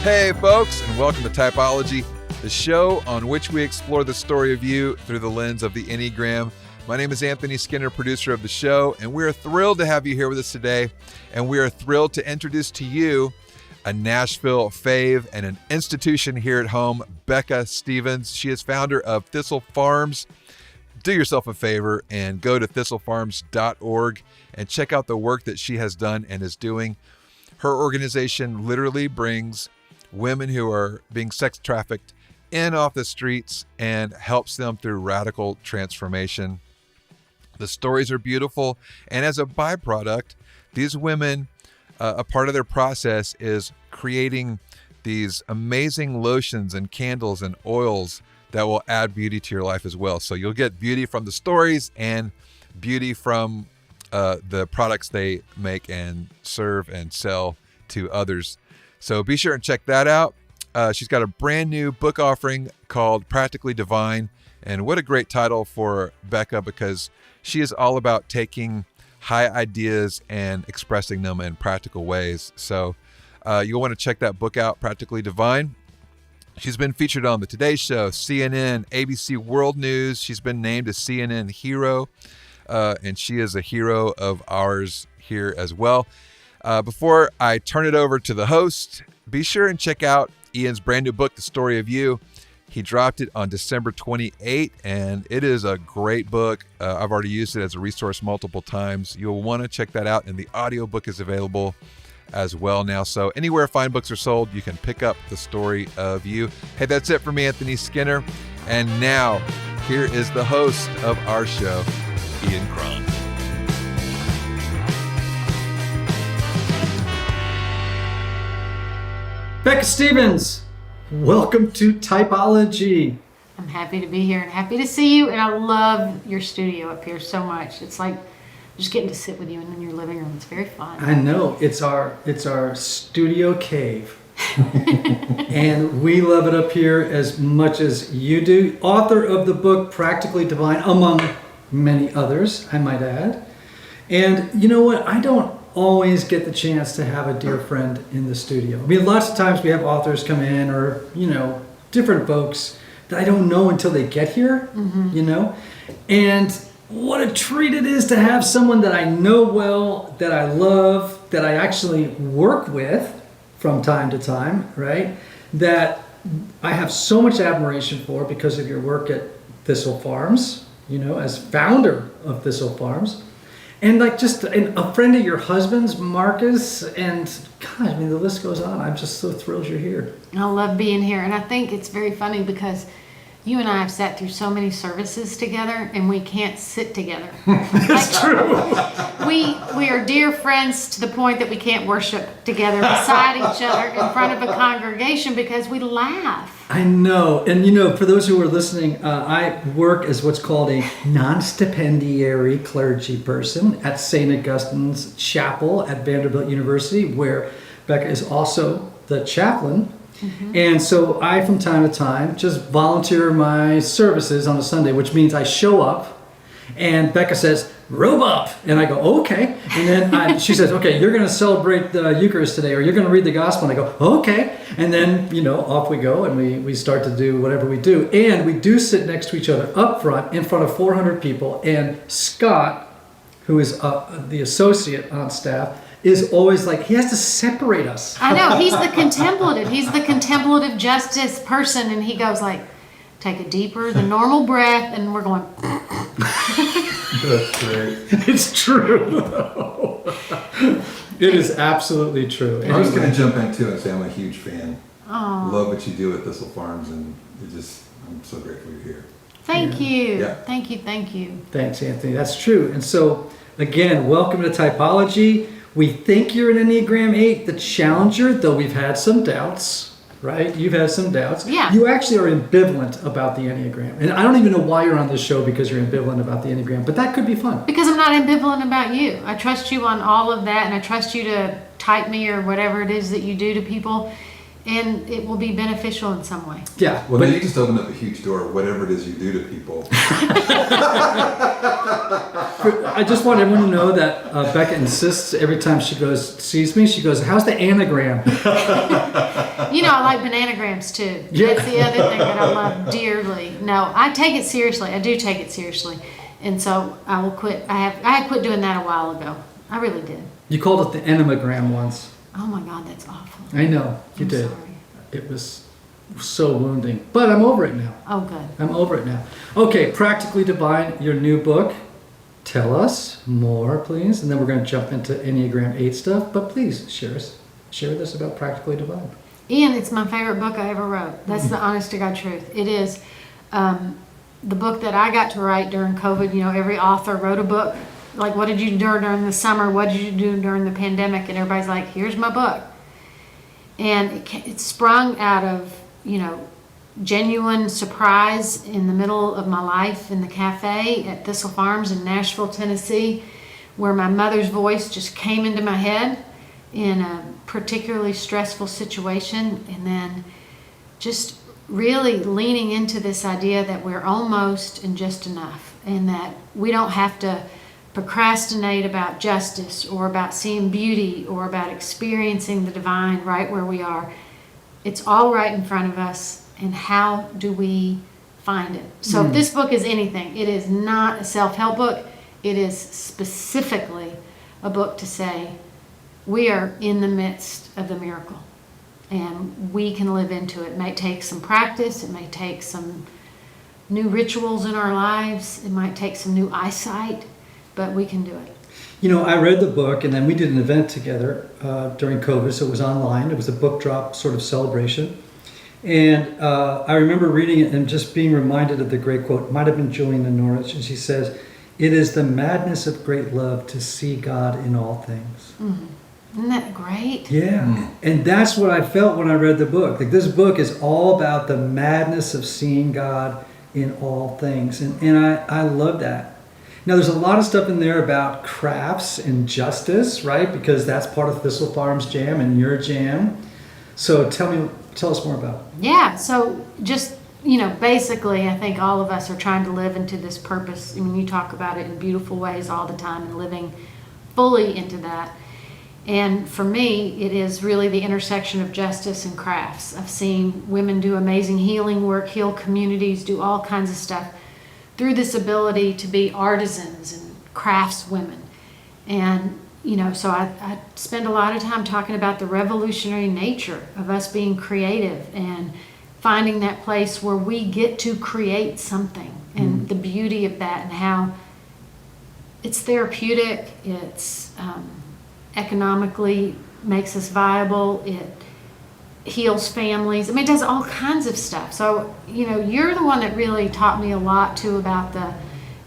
Hey folks, and welcome to Typology, the show on which we explore the story of you through the lens of the Enneagram. My name is Anthony Skinner, producer of the show, and we are thrilled to have you here with us today. And we are thrilled to introduce to you a Nashville fave and an institution here at home, Becca Stevens. She is founder of Thistle Farms. Do yourself a favor and go to thistlefarms.org and check out the work that she has done and is doing. Her organization literally brings women who are being sex trafficked in off the streets and helps them through radical transformation. The stories are beautiful, and as a byproduct, these women, a part of their process is creating these amazing lotions and candles and oils that will add beauty to your life as well. So you'll get beauty from the stories and beauty from the products they make and serve and sell to others. So be sure and check that out. She's got a brand new book offering called Practically Divine. And what a great title for Becca, because she is all about taking high ideas and expressing them in practical ways. So you'll want to check that book out, Practically Divine. She's been featured on the Today Show, CNN, ABC World News. She's been named a CNN hero, and she is a hero of ours here as well. Before I turn it over to the host, be sure and check out Ian's brand new book, The Story of You. He dropped it on December 28, and it is a great book. I've already used it as a resource multiple times. You'll want to check that out, and the audiobook is available as well now. So anywhere fine books are sold, you can pick up The Story of You. Hey, that's it for me, Anthony Skinner. And now, here is the host of our show, Ian Cron. Becca Stevens, welcome to Typology. I'm happy to be here and happy to see you, and I love your studio up here so much. It's like just getting to sit with you in your living room. It's very fun. I know, it's our studio cave. And we love it up here as much as you do. Author of the book Practically Divine, among many others, I might add. And you know what? I don't always get the chance to have a dear friend in the studio. I mean, lots of times we have authors come in, or, you know, different folks that I don't know until they get here, you know? And what a treat it is to have someone that I know well, that I love, that I actually work with from time to time, right? That I have so much admiration for because of your work at Thistle Farms, you know, as founder of Thistle Farms. And like just a friend of your husband's, Marcus, and God, I mean, the list goes on. I'm just so thrilled you're here. I love being here, and I think it's very funny because you and I have sat through so many services together, and we can't sit together. That's true. We are dear friends to the point that we can't worship together beside each other in front of a congregation because we laugh. I know. And, you know, for those who are listening, I work as what's called a non-stipendiary clergy person at St. Augustine's Chapel at Vanderbilt University, where Becca is also the chaplain. And so I, from time to time, just volunteer my services on a Sunday, which means I show up and Becca says, robe up. And I go, okay. And then she says, okay, you're going to celebrate the Eucharist today, or you're going to read the gospel. And I go, okay. And then, you know, off we go, and we start to do whatever we do. And we do sit next to each other up front in front of 400 people. And Scott, who is the associate on staff, is always like, he has to separate us. I know, he's the contemplative. He's the contemplative justice person, and he goes like, take a deeper than normal breath, and we're going. That's great. It's true. It is absolutely true. I was going to jump in too and say I'm a huge fan. Oh. Love what you do at Thistle Farms, and I'm so grateful you're here. Thank you. Yeah. Thank you. Thank you. Thanks, Anthony. That's true. And so, again, welcome to Typology. We think you're an Enneagram 8, the challenger, though we've had some doubts, right? You've had some doubts. Yeah. You actually are ambivalent about the Enneagram. And I don't even know why you're on this show, because you're ambivalent about the Enneagram, but that could be fun. Because I'm not ambivalent about you. I trust you on all of that, and I trust you to type me or whatever it is that you do to people. and it will be beneficial in some way. Yeah. Well, then you just open up a huge door, whatever it is you do to people. I just want everyone to know that Becca insists every time she sees me, she goes, "How's the anagram?" You know, I like bananagrams too. Yeah. That's the other thing that I love dearly. No, I take it seriously. I do take it seriously. And so I will quit. I had quit doing that a while ago. I really did. You called it the enemagram once. Oh my God, that's awful. I know, you I'm did. sorry. It was so wounding. But I'm over it now. Oh, good. I'm over it now. Okay, Practically Divine, your new book. Tell us more, please. And then we're going to jump into Enneagram 8 stuff. But please, share this about Practically Divine. Ian, it's my favorite book I ever wrote. That's the honest to God truth. It is the book that I got to write during COVID. You know, every author wrote a book. Like, what did you do during the summer? What did you do during the pandemic? And everybody's like, here's my book. And it sprung out of, you know, genuine surprise in the middle of my life in the cafe at Thistle Farms in Nashville, Tennessee, where my mother's voice just came into my head in a particularly stressful situation, and then just really leaning into this idea that we're almost and just enough, and that we don't have to procrastinate about justice or about seeing beauty or about experiencing the divine right where we are. It's all right in front of us, and how do we find it? So if this book is anything, it is not a self-help book. It is specifically a book to say we are in the midst of the miracle and we can live into it. It may take some practice. It may take some new rituals in our lives. It might take some new eyesight, but we can do it. You know, I read the book, and then we did an event together during COVID, so it was online. It was a book drop sort of celebration. And I remember reading it and just being reminded of the great quote. It might have been Juliana Norwich, and she says, "It is the madness of great love to see God in all things." Mm-hmm. Isn't that great? Yeah. And that's what I felt when I read the book. Like, this book is all about the madness of seeing God in all things. And I love that. Now, there's a lot of stuff in there about crafts and justice, right? Because that's part of Thistle Farms Jam and your jam. So tell us more about it. Yeah, so just, you know, basically I think all of us are trying to live into this purpose. I mean, you talk about it in beautiful ways all the time and living fully into that. And for me, it is really the intersection of justice and crafts. I've seen women do amazing healing work, heal communities, do all kinds of stuff through this ability to be artisans and crafts women. And, you know, so I spend a lot of time talking about the revolutionary nature of us being creative and finding that place where we get to create something and the beauty of that, and how it's therapeutic, it's economically makes us viable, it heals families. I mean, it does all kinds of stuff. So, you know, you're the one that really taught me a lot too about the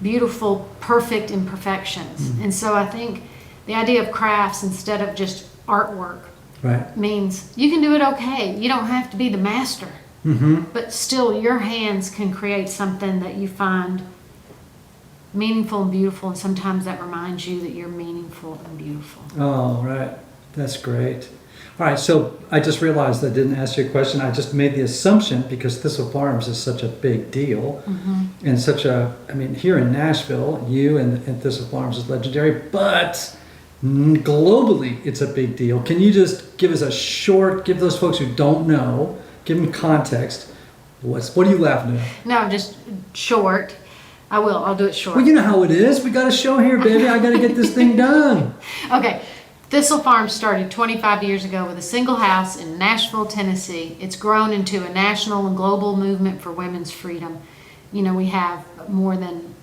beautiful, perfect imperfections. And so I think the idea of crafts instead of just artwork means you can do it okay. You don't have to be the master, but still your hands can create something that you find meaningful and beautiful, and sometimes that reminds you that you're meaningful and beautiful. Oh, right. That's great. All right, so I just realized I didn't ask you a question. I just made the assumption, because Thistle Farms is such a big deal, and I mean, here in Nashville, you and Thistle Farms is legendary, but globally it's a big deal. Can you just give us give those folks who don't know, give them context. What are you laughing at? No, just short. I'll do it short. Well, you know how it is. We got a show here, baby. I got to get this thing done. Okay. Thistle Farms started 25 years ago with a single house in Nashville, Tennessee. It's grown into a national and global movement for women's freedom. You know, we have more than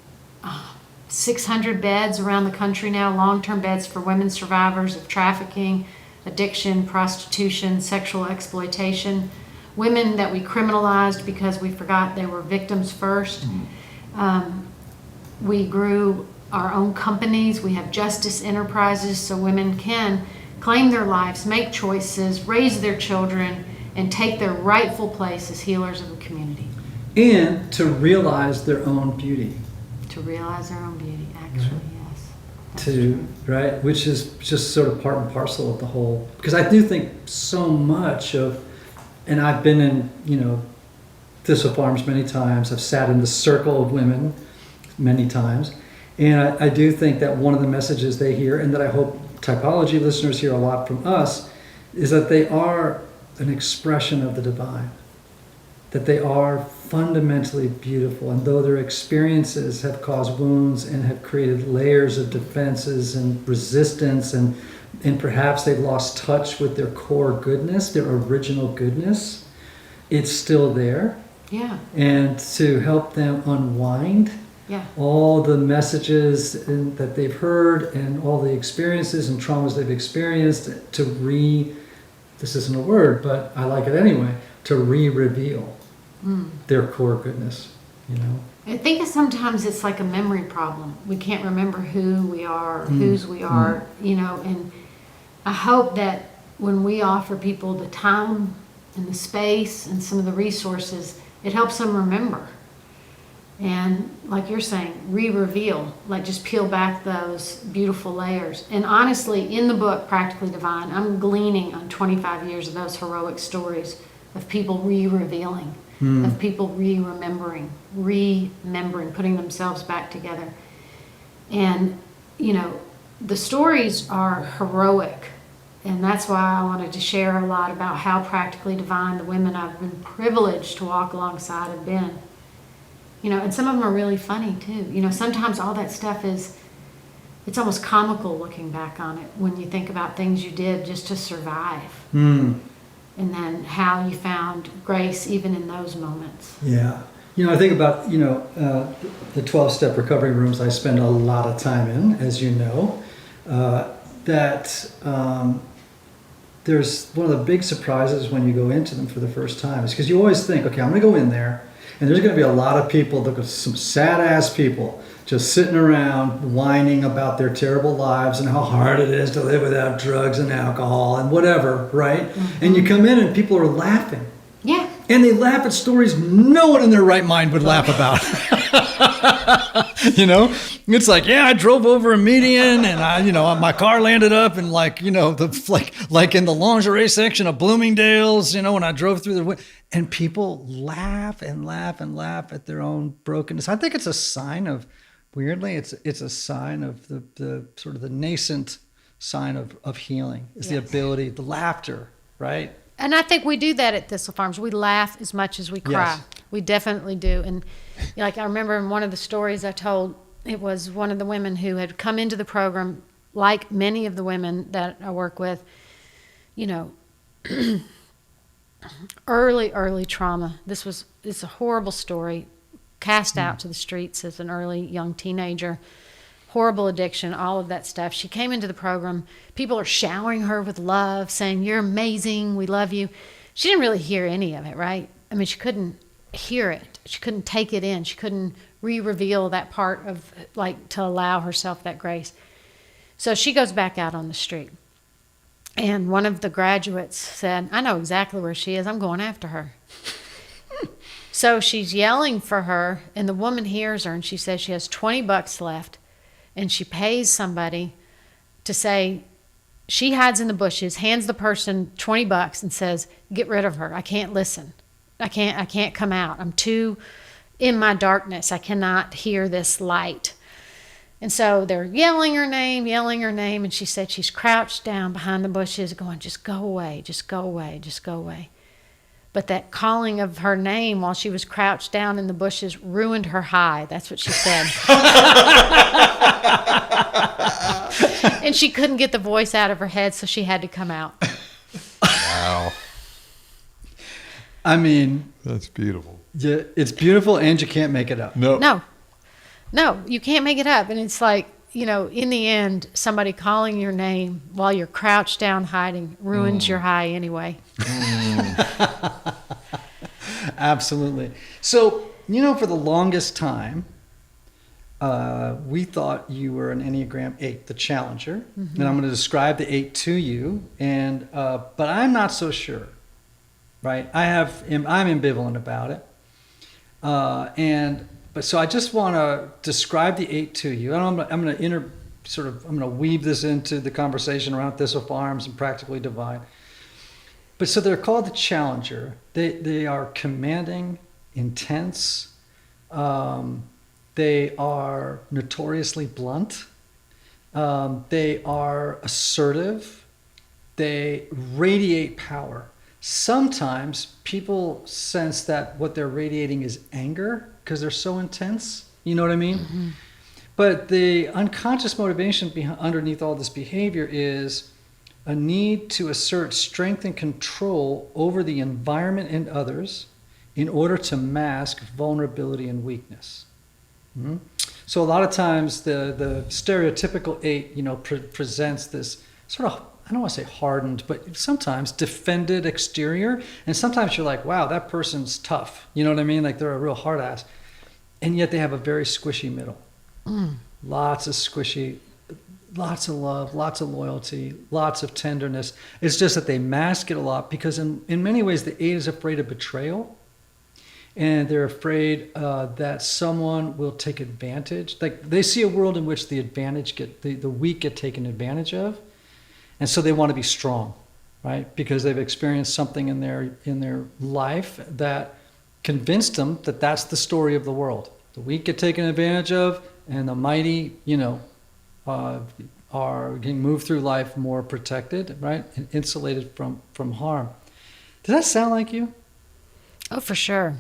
600 beds around the country now, long-term beds for women survivors of trafficking, addiction, prostitution, sexual exploitation, women that we criminalized because we forgot they were victims first. We grew our own companies. We have justice enterprises so women can claim their lives, make choices, raise their children, and take their rightful place as healers of the community. And to realize their own beauty. To realize their own beauty, actually, yes. Right, which is just sort of part and parcel of the whole. Because I do think so much of and I've been in, Thistle Farms many times. I've sat in the circle of women many times. And I do think that one of the messages they hear, and that I hope typology listeners hear a lot from us, is that they are an expression of the divine. That they are fundamentally beautiful. And though their experiences have caused wounds and have created layers of defenses and resistance, and perhaps they've lost touch with their core goodness, their original goodness, it's still there. Yeah. And to help them unwind all the messages that they've heard and all the experiences and traumas they've experienced, this isn't a word, but I like it anyway, to reveal their core goodness, I think sometimes it's like a memory problem. We can't remember who we are, whose we are, and I hope that when we offer people the time and the space and some of the resources, it helps them remember. And like you're saying, reveal, like just peel back those beautiful layers. And honestly, in the book, Practically Divine, I'm gleaning on 25 years of those heroic stories of people revealing, of people remembering, putting themselves back together. And, the stories are heroic. And that's why I wanted to share a lot about how practically divine the women I've been privileged to walk alongside have been. And some of them are really funny too. Sometimes all that stuff it's almost comical looking back on it when you think about things you did just to survive. And then how you found grace even in those moments. Yeah. I think about, the 12-step recovery rooms I spend a lot of time in, as you know, there's one of the big surprises when you go into them for the first time is because you always think, okay, I'm going to go in there and there's going to be a lot of people, some sad-ass people just sitting around whining about their terrible lives and how hard it is to live without drugs and alcohol and whatever, right? And you come in and people are laughing. Yeah. And they laugh at stories no one in their right mind would laugh about. It's like, yeah, I drove over a median and my car landed up in like in the lingerie section of Bloomingdale's, when I drove through and people laugh and laugh and laugh at their own brokenness. I think it's a sign of, weirdly, it's a sign of the sort of the nascent sign of healing. Is the ability, the laughter, right? And I think we do that at Thistle Farms. We laugh as much as we cry. Yes. We definitely do. And like I remember in one of the stories I told, it was one of the women who had come into the program, like many of the women that I work with, early trauma. It's a horrible story. Cast out to the streets as an early young teenager. Horrible addiction, all of that stuff. She came into the program. People are showering her with love, saying, "You're amazing. We love you." She didn't really hear any of it, right? I mean, she couldn't hear it. She couldn't take it in. She couldn't reveal that part of, to allow herself that grace. So she goes back out on the street. And one of the graduates said, "I know exactly where she is. I'm going after her." So she's yelling for her, and the woman hears her, and she says she has $20 left. And she pays somebody to say, she hides in the bushes, hands the person $20 and says, "Get rid of her. I can't listen. I can't come out. I'm too in my darkness. I cannot hear this light." And so they're yelling her name. And she said she's crouched down behind the bushes going, "Just go away, just go away, just go away." But that calling of her name while she was crouched down in the bushes ruined her high. That's what she said. And she couldn't get the voice out of her head, so she had to come out. Wow. I mean, That's beautiful. yeah, it's beautiful and you can't make it up. No. No, you can't make it up. And it's like, in the end, somebody calling your name while you're crouched down hiding ruins your high anyway. Absolutely. So, for the longest time, we thought you were an Enneagram 8, the challenger. And I'm going to describe the 8 to you. And but I'm not so sure, right? I'm ambivalent about it. But so I just want to describe the 8 to you. And I'm going to weave this into the conversation around Thistle Farms and Practically Divine. But so they're called the challenger. They are commanding, intense. They are notoriously blunt. They are assertive. They radiate power. Sometimes people sense that what they're radiating is anger because they're so intense. You know what I mean? Mm-hmm. But the unconscious motivation underneath all this behavior is a need to assert strength and control over the environment and others in order to mask vulnerability and weakness. Mm-hmm. So a lot of times the stereotypical 8, presents this sort of, I don't want to say hardened, but sometimes defended exterior. And sometimes you're like, wow, that person's tough. You know what I mean? Like they're a real hard ass. And yet they have a very squishy middle. Lots of squishy, lots of love, lots of loyalty, lots of tenderness. It's just that they mask it a lot because in many ways the 8 is afraid of betrayal. And they're afraid that someone will take advantage. Like they see a world in which the weak get taken advantage of. And so they want to be strong, right? Because they've experienced something in their life that convinced them that that's the story of the world. The weak get taken advantage of, and the mighty, are getting moved through life more protected, right? And insulated from harm. Does that sound like you? Oh, for sure.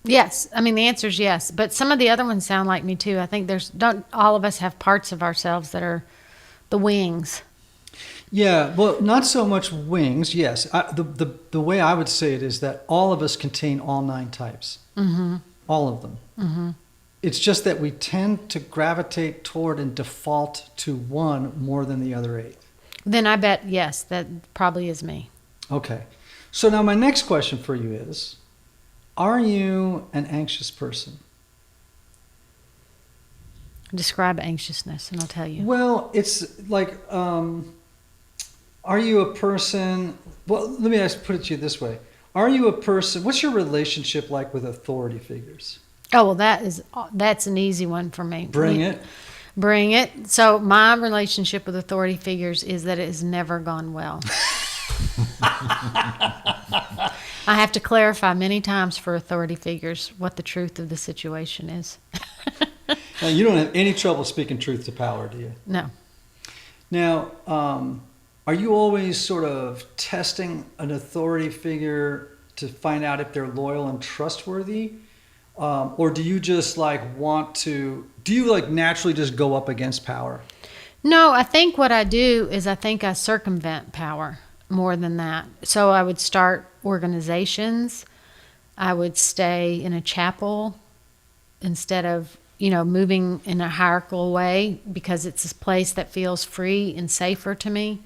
Yes. I mean, the answer is yes. But some of the other ones sound like me too. I think don't all of us have parts of ourselves that are the wings? Yeah, well, not so much wings, yes. The way I would say it is that all of us contain all 9 types. Mm-hmm. All of them. Mm-hmm. It's just that we tend to gravitate toward and default to one more than the other 8. Then I bet, yes, that probably is me. Okay. So now my next question for you is, are you an anxious person? Describe anxiousness and I'll tell you. Well, it's like, are you a person, well, let me put it to you this way. Are you a person, what's your relationship like with authority figures? Oh, well, that's an easy one for me. Bring it. Bring it. So my relationship with authority figures is that it has never gone well. I have to clarify many times for authority figures what the truth of the situation is. Now, you don't have any trouble speaking truth to power, do you? No. Now, are you always sort of testing an authority figure to find out if they're loyal and trustworthy? Or do you just do you naturally just go up against power? No, I think what I do is I circumvent power more than that. So I would start organizations. I would stay in a chapel instead of, moving in a hierarchical way because it's a place that feels free and safer to me.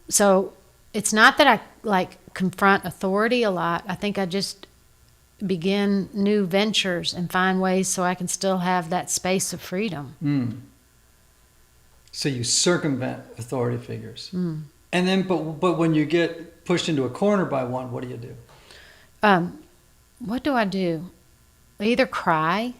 So it's not that I confront authority a lot. I think I just begin new ventures and find ways so I can still have that space of freedom. Mm. So you circumvent authority figures. Mm. And then, but when you get pushed into a corner by one, what do you do? What do I do? I either cry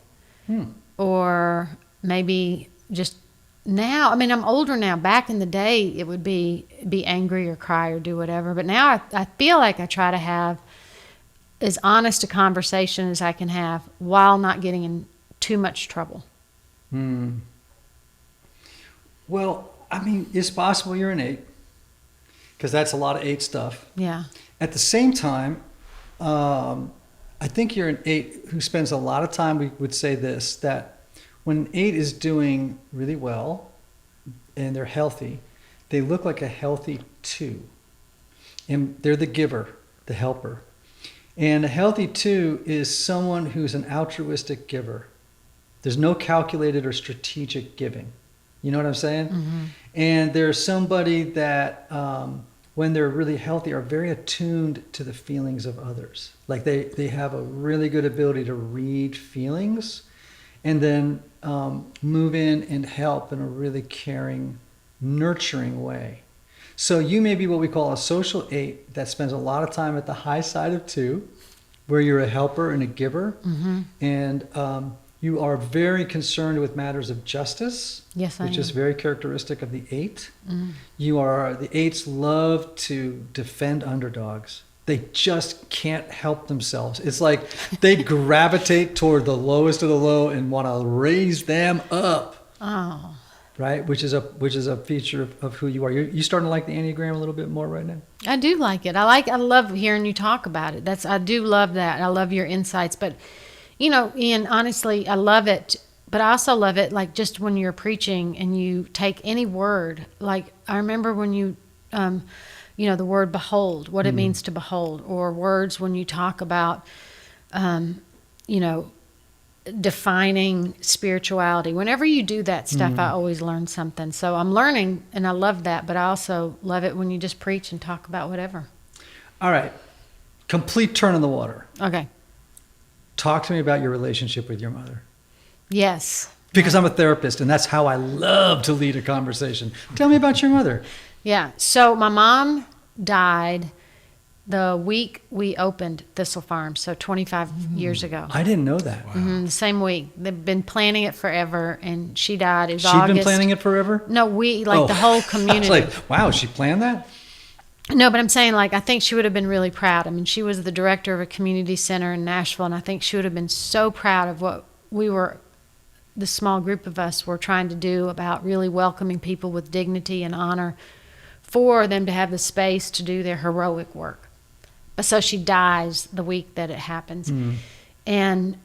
or maybe just now. I mean, I'm older now. Back in the day, it would be angry or cry or do whatever. But now I feel like I try to have as honest a conversation as I can have while not getting in too much trouble. Hmm. Well, I mean, it's possible you're an 8 because that's a lot of 8 stuff. Yeah. At the same time, I think you're an 8 who spends a lot of time, we would say this, that when an 8 is doing really well and they're healthy, they look like a healthy 2. And they're the giver, the helper. And a healthy 2 is someone who's an altruistic giver. There's no calculated or strategic giving. You know what I'm saying? Mm-hmm. And there's somebody that, when they're really healthy, are very attuned to the feelings of others. Like they have a really good ability to read feelings and then move in and help in a really caring, nurturing way. So you may be what we call a social 8 that spends a lot of time at the high side of 2, where you're a helper and a giver. Mm-hmm. And You are very concerned with matters of justice. Yes, I which am. is very characteristic of the 8. Mm. The 8s love to defend underdogs. They just can't help themselves. It's like they gravitate toward the lowest of the low and want to raise them up. Oh. Right, which is a feature of who you are. You starting to like the Enneagram a little bit more right now? I do like it. I love hearing you talk about it. I do love that. I love your insights. But, Ian, honestly, I love it. But I also love it, like, just when you're preaching and you take any word. Like, I remember when you, the word behold, what it means to behold. Or words when you talk about, defining spirituality. Whenever you do that stuff, I always learn something. So I'm learning, and I love that, but I also love it when you just preach and talk about whatever. All right. Complete turn in the water. Okay. Talk to me about your relationship with your mother. Yes. Because I'm a therapist, and that's how I love to lead a conversation. Tell me about your mother. Yeah. So my mom died the week we opened Thistle Farms, so 25 years ago. I didn't know that. Mm-hmm, the same week. They've been planning it forever, and she died. It was She'd August. been planning it forever? No, the whole community. I was like, wow, she planned that? No, but I'm saying, I think she would have been really proud. I mean, she was the director of a community center in Nashville, and I think she would have been so proud of what the small group of us were trying to do about really welcoming people with dignity and honor for them to have the space to do their heroic work. But so she dies the week that it happens. And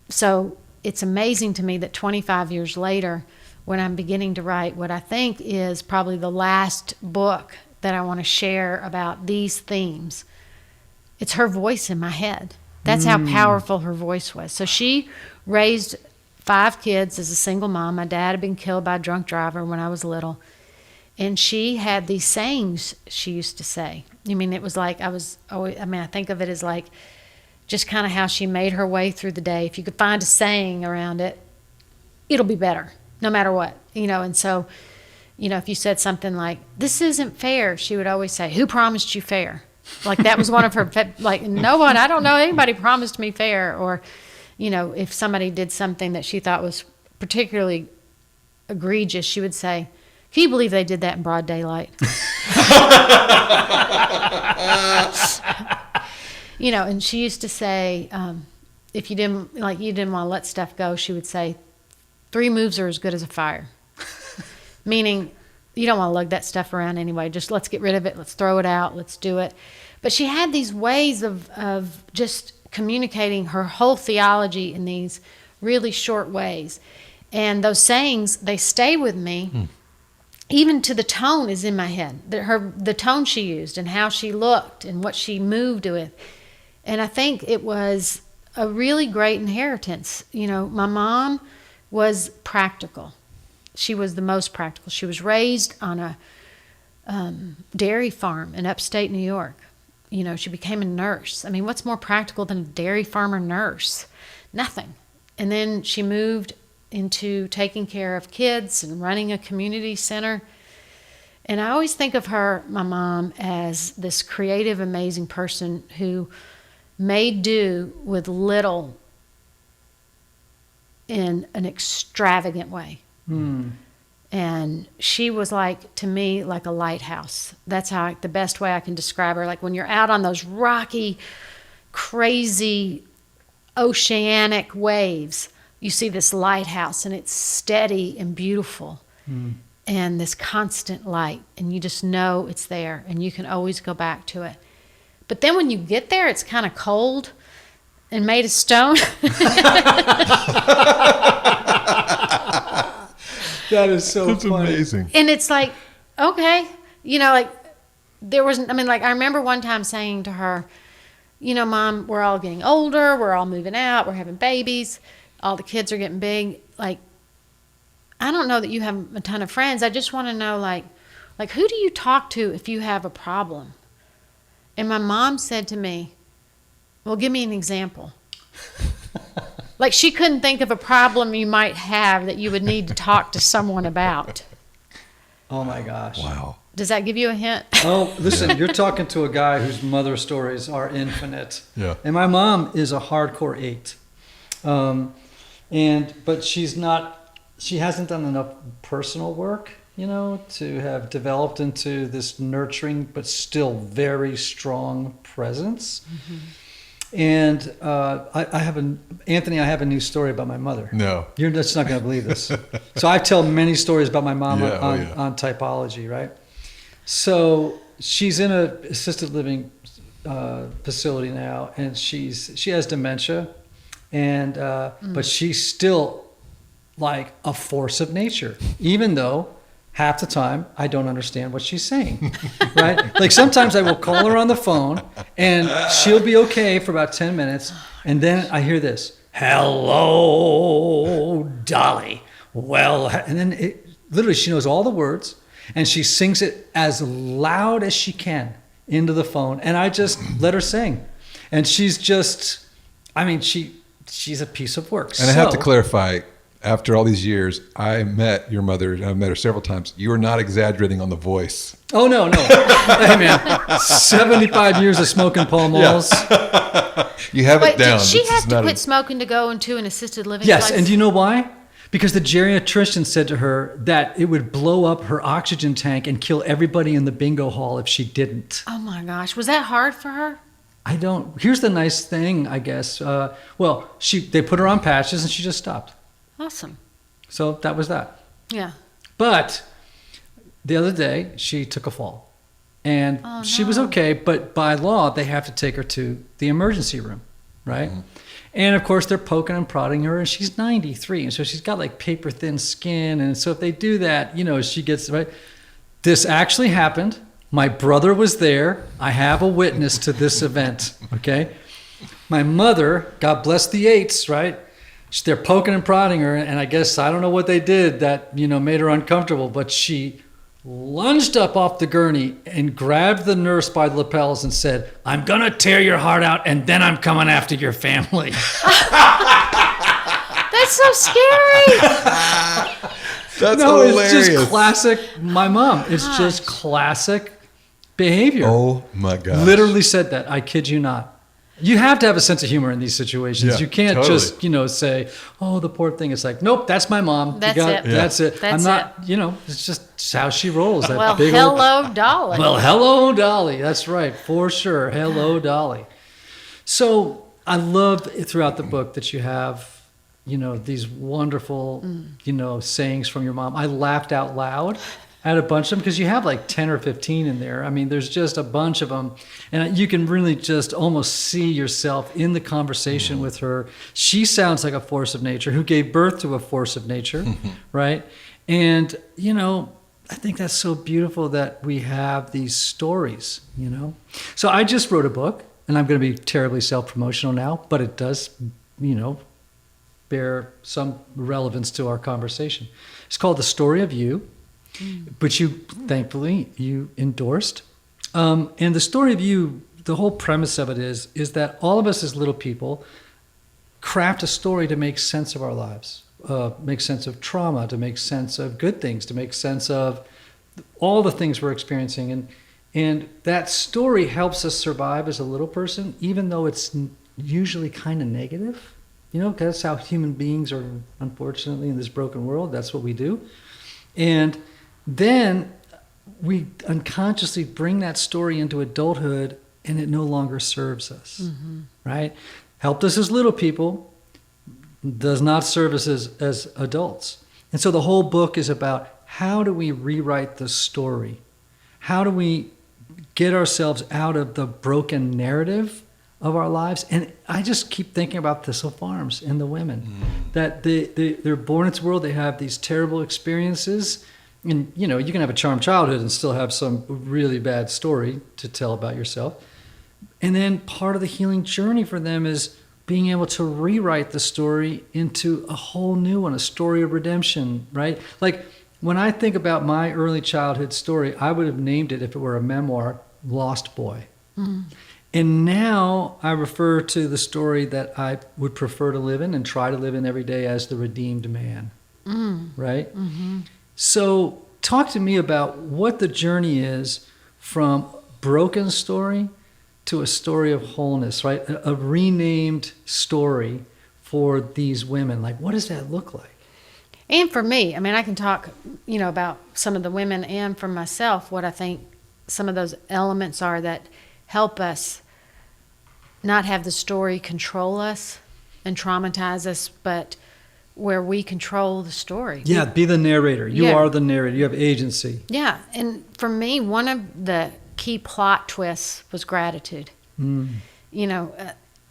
so it's amazing to me that 25 years later, when I'm beginning to write what I think is probably the last book that I want to share about these themes, it's her voice in my head. That's how powerful her voice was. So she raised 5 kids as a single mom. My dad had been killed by a drunk driver when I was little. And she had these sayings she used to say. I mean, it was like I think of it as like just kind of how she made her way through the day. If you could find a saying around it, it'll be better, no matter what. And so, if you said something like, "This isn't fair," she would always say, "Who promised you fair?" Like that was one of her, no one, I don't know anybody promised me fair. Or, if somebody did something that she thought was particularly egregious, she would say, "Can you believe they did that in broad daylight?" And she used to say, if you didn't want to let stuff go, she would say, 3 moves are as good as a fire. Meaning, you don't want to lug that stuff around anyway. Just let's get rid of it. Let's throw it out. Let's do it. But she had these ways of just communicating her whole theology in these really short ways. And those sayings, they stay with me. Even to the tone is in my head. The tone she used and how she looked and what she moved with. And I think it was a really great inheritance. My mom was practical. She was the most practical. She was raised on a dairy farm in upstate New York. She became a nurse. I mean, what's more practical than a dairy farmer nurse? Nothing. And then she moved into taking care of kids and running a community center. And I always think of her, my mom, as this creative, amazing person who made do with little in an extravagant way. And she was to me, like a lighthouse. That's the best way I can describe her. Like when you're out on those rocky, crazy, oceanic waves, you see this lighthouse, and it's steady and beautiful, and this constant light, and you just know it's there, and you can always go back to it. But then when you get there, it's kind of cold and made of stone. That is so That's funny. amazing. And it's like, okay, there wasn't, I remember one time saying to her, Mom, we're all getting older, we're all moving out, we're having babies, all the kids are getting big. I don't know that you have a ton of friends. I just want to know, who do you talk to if you have a problem? And my mom said to me, well, give me an example. She couldn't think of a problem you might have that you would need to talk to someone about. Oh my gosh. Wow. Does that give you a hint? Oh, listen, you're talking to a guy whose mother stories are infinite. Yeah. And my mom is a hardcore 8. But she hasn't done enough personal work, to have developed into this nurturing but still very strong presence. Mm-hmm. And I have a new story about my mother. No. You're just not going to believe this. So I tell many stories about my mom Yeah, on typology, right? So she's in a assisted living facility now, and she has dementia, and but she's still like a force of nature, even though half the time I don't understand what she's saying, right? Like sometimes I will call her on the phone and she'll be okay for about 10 minutes, and then I hear this, "Hello, Dolly." Well, and then literally she knows all the words and she sings it as loud as she can into the phone, and I just let her sing. And she's just, she's a piece of work. And I have to clarify, after all these years, I met your mother, and I've met her several times. You are not exaggerating on the voice. Oh, no. Hey, man, 75 years of smoking Pall Malls. You have it down. Did she This have is to not quit smoking to go into an assisted living Yes, place? and do you know why? Because the geriatrician said to her that it would blow up her oxygen tank and kill everybody in the bingo hall if she didn't. Oh my gosh, was that hard for her? Here's the nice thing, I guess. They put her on patches and she just stopped. Awesome. So that was that. Yeah. But the other day, she took a fall. And she was okay, but by law, they have to take her to the emergency room, right? Mm-hmm. And of course, they're poking and prodding her, and she's 93. And so she's got like paper thin skin. And so if they do that, she gets, right? This actually happened. My brother was there. I have a witness to this event, okay? My mother, God bless the eights, right? They're poking and prodding her, and I guess I don't know what they did that made her uncomfortable, but she lunged up off the gurney and grabbed the nurse by the lapels and said, "I'm gonna tear your heart out, and then I'm coming after your family." That's so scary. That's hilarious. It's just classic. My mom. It's just classic behavior. Oh my gosh! Literally said that. I kid you not. You have to have a sense of humor in these situations. Yeah, you can't totally. just, say, "Oh, the poor thing." It's like, nope, that's my mom. That's it. That's it. That's I'm not, it's just how she rolls. That Well, big hello, Dolly. Well, hello, Dolly. That's right, for sure. Hello, Dolly. So I love throughout the book that you have, these wonderful, sayings from your mom. I laughed out loud at a bunch of them because you have like 10 or 15 in there. I mean, there's just a bunch of them. And you can really just almost see yourself in the conversation with her. She sounds like a force of nature who gave birth to a force of nature, right? And, I think that's so beautiful that we have these stories, So I just wrote a book, and I'm going to be terribly self-promotional now, but it does, bear some relevance to our conversation. It's called The Story of You, which thankfully, you endorsed. And the story of you, the whole premise of it is that all of us as little people craft a story to make sense of our lives, make sense of trauma, to make sense of good things, to make sense of all the things we're experiencing. And that story helps us survive as a little person, even though it's usually kind of negative. Because that's how human beings are, unfortunately, in this broken world. That's what we do. And then we unconsciously bring that story into adulthood, and it no longer serves us, right? Helped us as little people, does not serve us as adults. And so the whole book is about how do we rewrite the story? How do we get ourselves out of the broken narrative of our lives? And I just keep thinking about Thistle Farms and the women, that they're born into the world, they have these terrible experiences. And, you can have a charmed childhood and still have some really bad story to tell about yourself. And then part of the healing journey for them is being able to rewrite the story into a whole new one, a story of redemption, right? Like when I think about my early childhood story, I would have named it, if it were a memoir, Lost Boy. And now I refer to the story that I would prefer to live in and try to live in every day as the redeemed man, right? So talk to me about what the journey is from broken story to a story of wholeness, right? A renamed story for these women? Like, what does that look like? And for me, I mean, I can talk, about some of the women, and for myself, what I think some of those elements are that help us not have the story control us and traumatize us, but where we control the story. Yeah, be the narrator. You Yeah. are the narrator. You have agency. Yeah, and for me, one of the key plot twists was gratitude.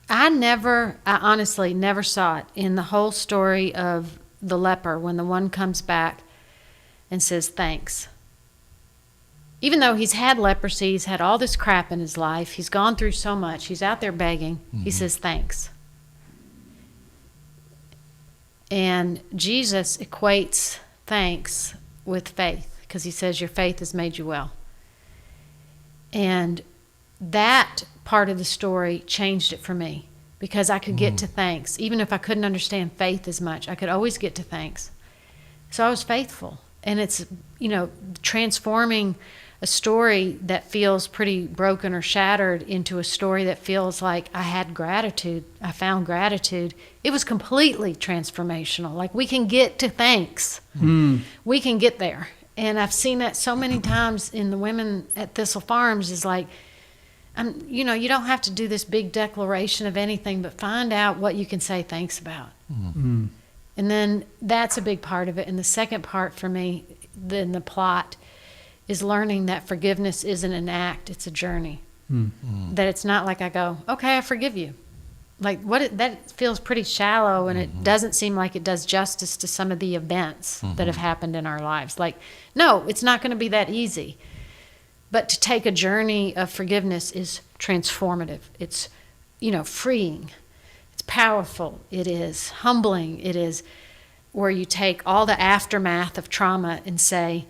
I honestly never saw it in the whole story of the leper when the one comes back and says thanks. Even though he's had leprosy, he's had all this crap in his life, he's gone through so much, he's out there begging, he says thanks. And Jesus equates thanks with faith, because he says your faith has made you well. And that part of the story changed it for me, because I could get to thanks. Even if I couldn't understand faith as much, I could always get to thanks. So I was faithful. And it's, transforming a story that feels pretty broken or shattered into a story that feels like I had gratitude. I found gratitude. It was completely transformational. Like, we can get to thanks. We can get there. And I've seen that so many times in the women at Thistle Farms, is like, you don't have to do this big declaration of anything, but find out what you can say thanks about. And then that's a big part of it. And the second part for me, in the plot, is learning that forgiveness isn't an act, it's a journey. That it's not like I go, okay, I forgive you. Like, that feels pretty shallow, and it doesn't seem like it does justice to some of the events that have happened in our lives. Like, no, it's not going to be that easy. But to take a journey of forgiveness is transformative. It's, freeing. It's powerful. It is humbling. It is where you take all the aftermath of trauma and say,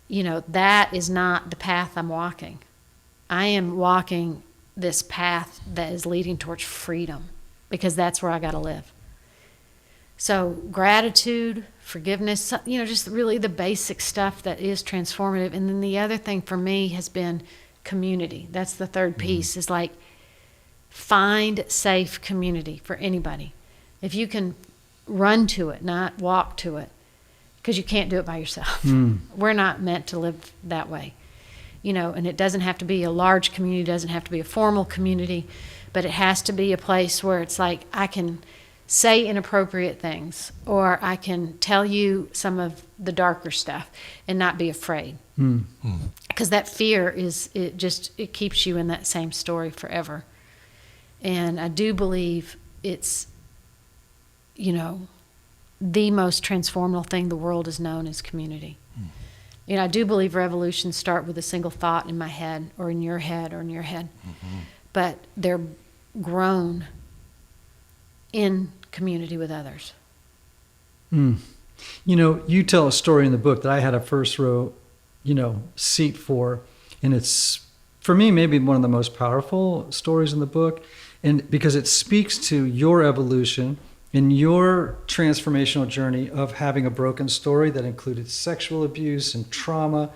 that is not the path I'm walking. I am walking this path that is leading towards freedom, because that's where I got to live. So gratitude, forgiveness, just really the basic stuff that is transformative. And then the other thing for me has been community. That's the third piece, is like, find safe community for anybody. If you can run to it, not walk to it, because you can't do it by yourself. We're not meant to live that way. And it doesn't have to be a large community, doesn't have to be a formal community, but it has to be a place where it's like, I can say inappropriate things, or I can tell you some of the darker stuff and not be afraid. Because that fear it keeps you in that same story forever. And I do believe it's, the most transformational thing the world has known is community. I do believe revolutions start with a single thought in my head, or in your head, or in your head. But they're grown in community with others. You tell a story in the book that I had a first row, seat for, and it's, for me, maybe one of the most powerful stories in the book, and because it speaks to your evolution and your transformational journey of having a broken story that included sexual abuse and trauma,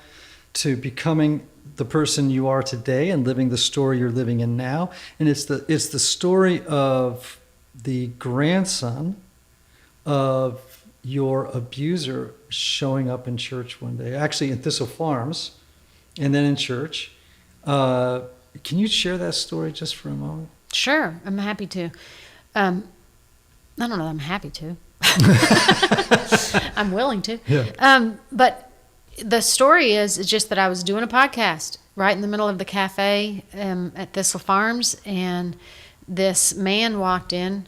to becoming the person you are today and living the story you're living in now. And it's the story of the grandson of your abuser showing up in church one day, actually in Thistle Farms, and then in church. Can you share that story just for a moment? Sure, I'm happy to. I don't know, I'm happy to. I'm willing to. Yeah. But the story is just that I was doing a podcast right in the middle of the cafe at Thistle Farms, and this man walked in,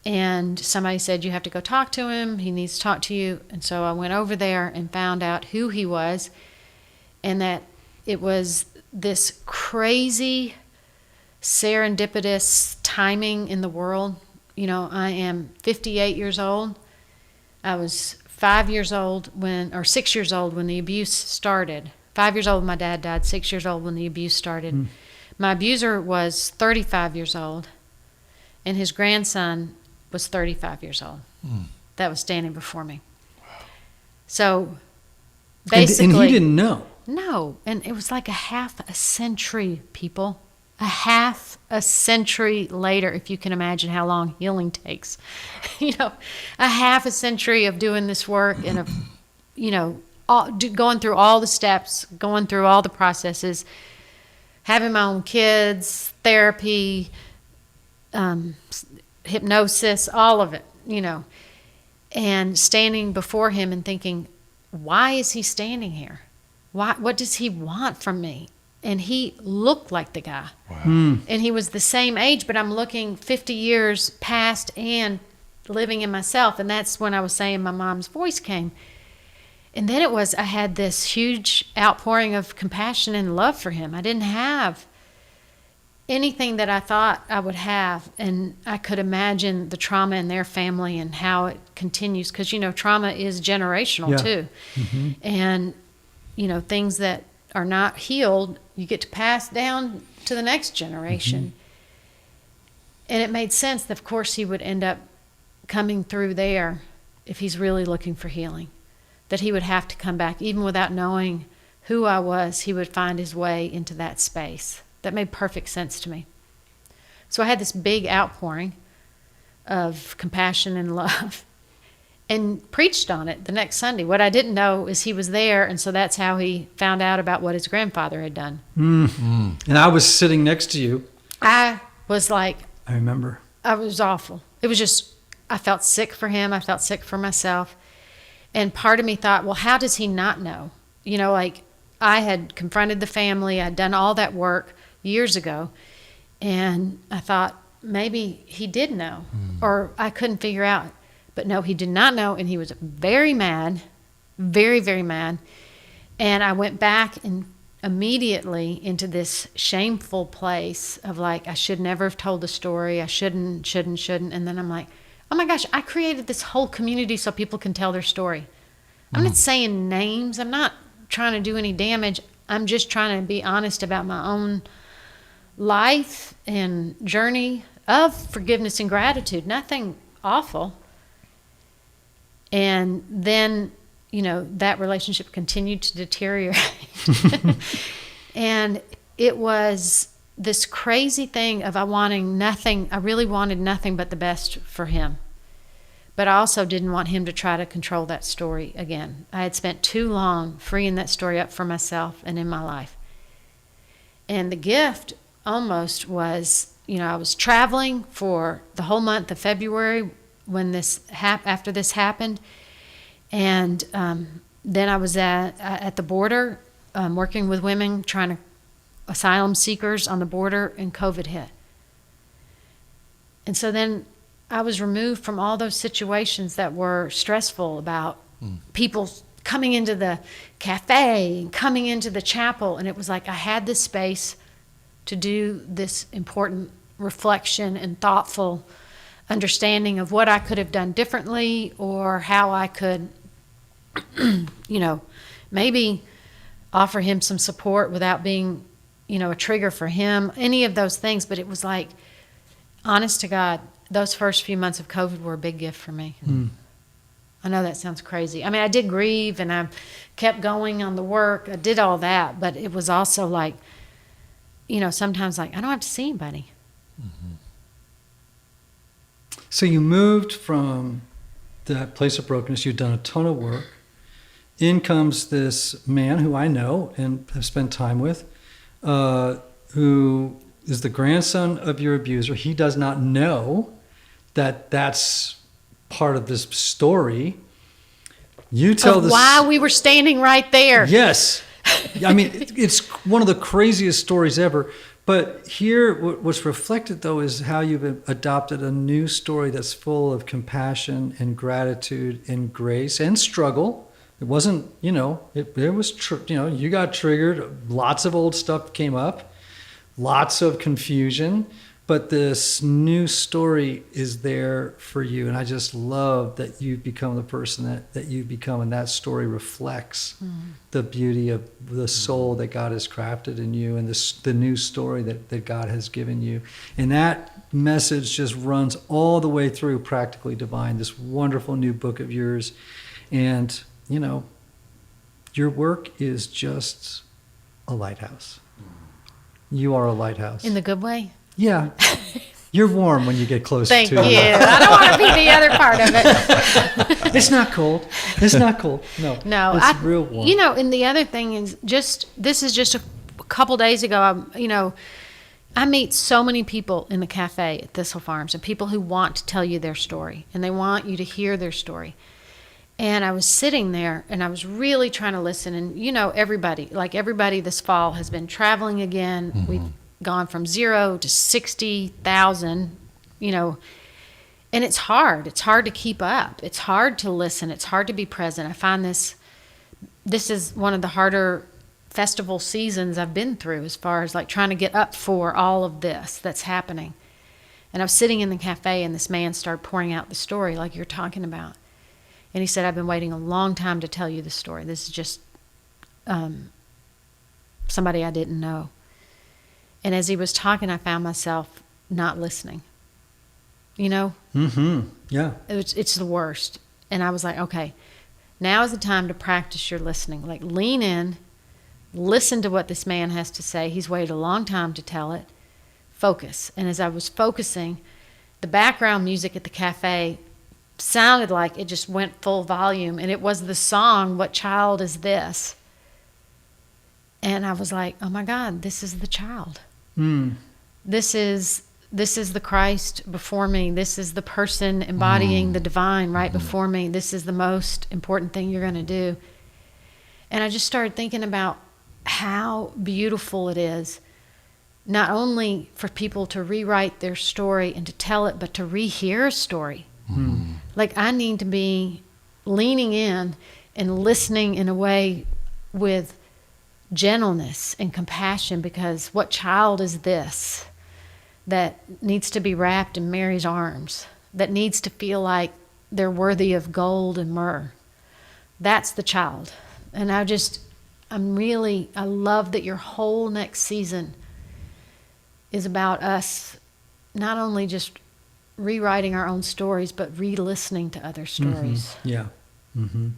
and somebody said, you have to go talk to him. He needs to talk to you. And so I went over there and found out who he was, and that it was this crazy serendipitous timing in the world. I am 58 years old. I was 6 years old when the abuse started. 5 years old when my dad died, 6 years old when the abuse started. My abuser was 35 years old, and his grandson was 35 years old. That was standing before me. So basically... And he didn't know. No, and it was like a half a century, people. a half a century later, if you can imagine how long healing takes. A half a century of doing this work and of, going through all the steps, going through all the processes, having my own kids, therapy, hypnosis, all of it, and standing before him and thinking, why is he standing here? What does he want from me? And he looked like the guy. Wow. And he was the same age, but I'm looking 50 years past and living in myself. And that's when I was saying my mom's voice came. And then I had this huge outpouring of compassion and love for him. I didn't have anything that I thought I would have. And I could imagine the trauma in their family and how it continues. Because, trauma is generational too. Mm-hmm. And, things that are not healed, you get to pass down to the next generation. Mm-hmm. And it made sense that, of course, he would end up coming through there if he's really looking for healing. That he would have to come back, even without knowing who I was, he would find his way into that space. That made perfect sense to me. So I had this big outpouring of compassion and love and preached on it the next Sunday. What I didn't know is he was there, and so that's how he found out about what his grandfather had done. Mm-hmm. And I was sitting next to you. I was like... I remember. It was awful. It was just, I felt sick for him. I felt sick for myself. And part of me thought, well, how does he not know? I had confronted the family. I'd done all that work years ago. And I thought, maybe he did know. Or I couldn't figure out. But no, he did not know, and he was very mad, very, very mad. And I went back and immediately into this shameful place of I should never have told the story. I shouldn't. And then I'm like, oh my gosh, I created this whole community so people can tell their story. I'm not saying names. I'm not trying to do any damage. I'm just trying to be honest about my own life and journey of forgiveness and gratitude. Nothing awful. And then, that relationship continued to deteriorate. And it was this crazy thing of I really wanted nothing but the best for him. But I also didn't want him to try to control that story again. I had spent too long freeing that story up for myself and in my life. And the gift almost was, I was traveling for the whole month of February when after this happened, and then I was at the border working with women asylum seekers on the border, and COVID hit. And so then I was removed from all those situations that were stressful about people coming into the cafe and coming into the chapel, and it was like I had this space to do this important reflection and thoughtful understanding of what I could have done differently, or how I could, maybe offer him some support without being, a trigger for him, any of those things. But it was like, honest to God, those first few months of COVID were a big gift for me. I know that sounds crazy. I mean, I did grieve and I kept going on the work. I did all that, but it was also like, sometimes I don't have to see anybody. Mm-hmm. So you moved from that place of brokenness. You'd done a ton of work. In comes this man who I know and have spent time with, who is the grandson of your abuser. He does not know that that's part of this story. You tell of why we were standing right there. Yes. I mean, it's one of the craziest stories ever. But here, what's reflected, though, is how you've adopted a new story that's full of compassion and gratitude and grace and struggle. It wasn't, it was, you got triggered. Lots of old stuff came up. Lots of confusion. But this new story is there for you. And I just love that you've become the person that you've become. And that story reflects the beauty of the soul that God has crafted in you, and the new story that God has given you. And that message just runs all the way through Practically Divine, this wonderful new book of yours. And, your work is just a lighthouse. You are a lighthouse. In the good way? Yeah. You're warm when you get close Thank to you. I don't want to be the other part of it. It's not cold. It's not cold. No. No. It's real warm. You know, and the other thing is this is just a couple days ago, I meet so many people in the cafe at Thistle Farms, and people who want to tell you their story, and they want you to hear their story. And I was sitting there, and I was really trying to listen. And, everybody this fall has been traveling again. Mm-hmm. We've gone from 0 to 60,000, and it's hard. It's hard to keep up. It's hard to listen. It's hard to be present. I find this is one of the harder festival seasons I've been through, as far as trying to get up for all of this that's happening. And I was sitting in the cafe, and this man started pouring out the story like you're talking about. And he said, I've been waiting a long time to tell you the story. This is just somebody I didn't know. And as he was talking, I found myself not listening. Mm-hmm. Yeah. It's the worst. And I was like, okay, now is the time to practice your listening. Lean in, listen to what this man has to say. He's waited a long time to tell it. Focus. And as I was focusing, the background music at the cafe sounded like it just went full volume, and it was the song, What Child Is This? And I was like, oh my God, this is the child. This is the Christ before me. This is the person embodying the divine right before me. This is the most important thing you're going to do. And I just started thinking about how beautiful it is, not only for people to rewrite their story and to tell it, but to rehear a story. I need to be leaning in and listening in a way with gentleness and compassion, because what child is this that needs to be wrapped in Mary's arms, that needs to feel like they're worthy of gold and myrrh? That's the child. And I love that your whole next season is about us not only just rewriting our own stories, but re-listening to other stories. Mm-hmm. Yeah. Mm-hmm.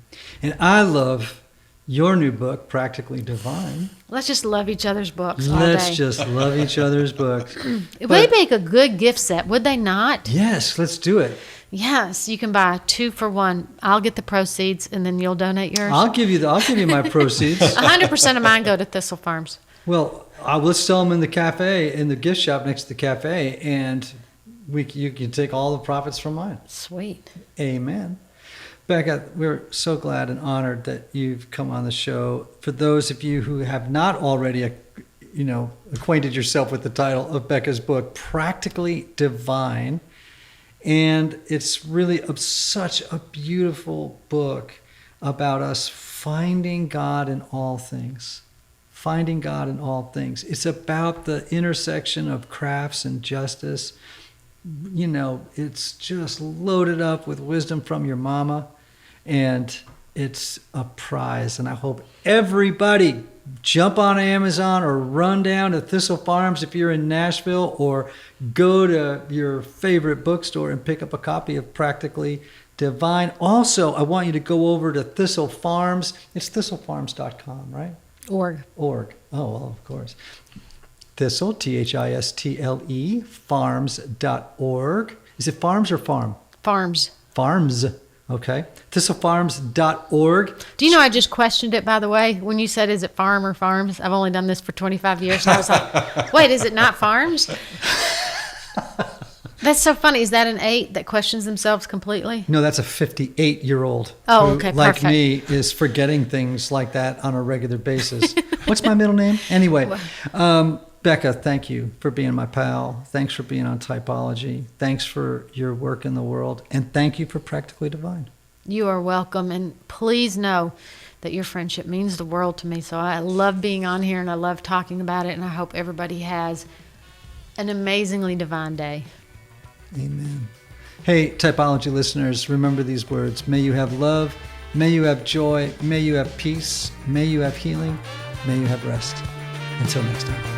And I love your new book, Practically Divine. Let's just love each other's books all Let's day. just love each other's books. Would they make a good gift set? Would they not? Yes, let's do it. Yes, you can buy 2 for 1. I'll get the proceeds, and then you'll donate yours. I'll give you my proceeds. 100% of mine go to Thistle Farms. Well, let's sell them in the cafe, in the gift shop next to the cafe, and you can take all the profits from mine. Sweet. Amen. Becca, we're so glad and honored that you've come on the show. For those of you who have not already, acquainted yourself with the title of Becca's book, Practically Divine, and it's really such a beautiful book about us finding God in all things. Finding God in all things. It's about the intersection of crafts and justice. It's just loaded up with wisdom from your mama, and it's a prize. And I hope everybody jump on Amazon or run down to Thistle Farms if you're in Nashville, or go to your favorite bookstore and pick up a copy of Practically Divine. Also, I want you to go over to Thistle Farms. It's thistlefarms.com, right? Org. Oh, well, of course. Thistle, Thistle, farms.org. Is it farms or farm? Farms. Farms. Okay. Thistlefarms.org. Do you know I just questioned it, by the way, when you said, is it farm or farms? I've only done this for 25 years. And I was like, wait, is it not farms? That's so funny. Is that an 8 that questions themselves completely? No, that's a 58-year-old. Oh, who, okay, like perfect. me, is forgetting things like that on a regular basis. What's my middle name? Anyway, Becca, thank you for being my pal. Thanks for being on Typology. Thanks for your work in the world. And thank you for Practically Divine. You are welcome. And please know that your friendship means the world to me. So I love being on here, and I love talking about it. And I hope everybody has an amazingly divine day. Amen. Hey, Typology listeners, remember these words. May you have love. May you have joy. May you have peace. May you have healing. May you have rest. Until next time.